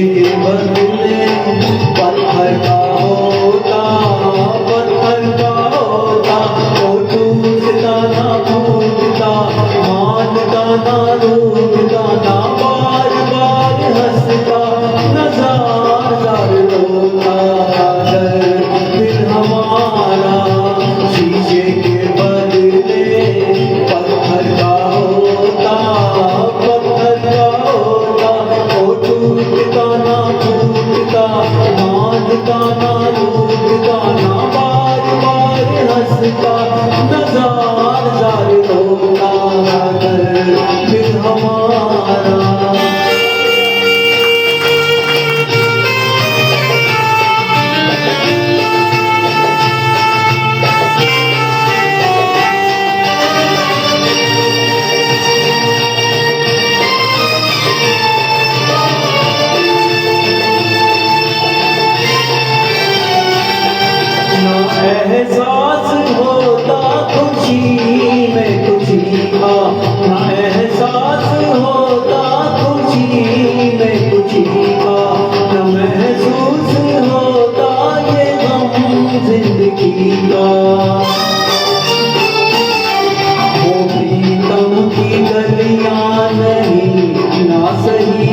के बदले पत्थर का होता, पत्थर का होता, वो टूटता ना फूटता, मानता ना रूठता, ना बार बार हंसता, न जार जार रोता दिल हमारा। शीशे के बदले पत्थर का होता, पत्थर का होता, वो टूटता ना फूटता, मानता ना रूठता, ना बार बार हंसता, न जार जार रोता दिल हमारा। एहसास होता खुशी में खुशी का, ना एहसास होता खुशी में खुशी का, न महसूस होता ये गम जिंदगी का। वो प्रीतम की गलियां नहीं ना सही,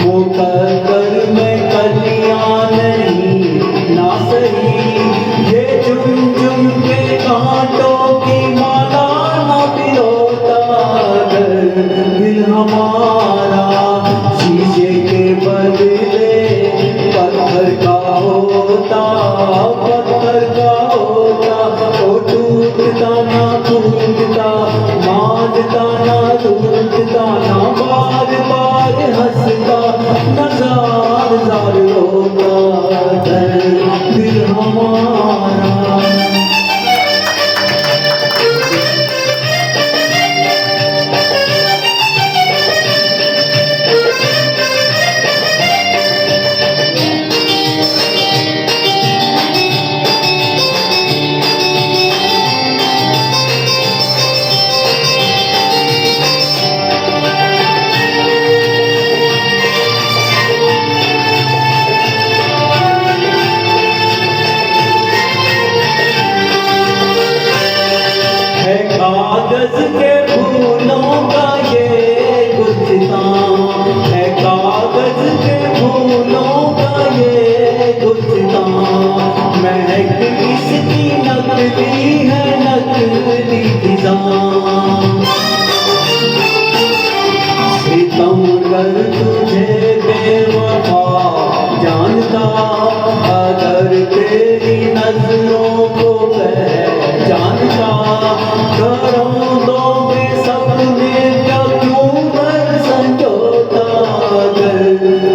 वो कर में कलियां नहीं ना सही, ये चुन चुन के कांटों की माला ना पिरोता दिल हमारा। शीशे के बदले पत्थर का होता, पत्थर का होता, वो टूटता ना फूटता, मानता ना रूठता, ना बार बार हंसता, न जार जार रोता दिल हमारा। कागज के फूलों का ये गुलसितां है, कागज के फूलों का ये गुलसितां, महक इसकी नकली है नकली फिजां। सितमगर तुझे बेवफा जानता, अगर तेरी नजरों को जानता, दो में सपने क्या क्यों कर संजोता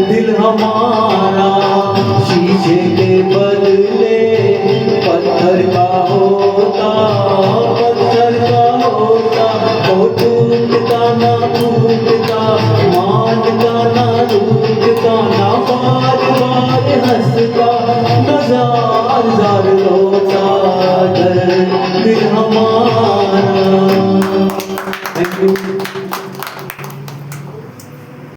दिल हमारा। शीशे के बदले पत्थर का होता, पत्थर का होता, वो टूटता ना फूटता, मानता ना रूठता, ना बार बार हंसता, न जार जार रोता दिल हमारा। Thank you.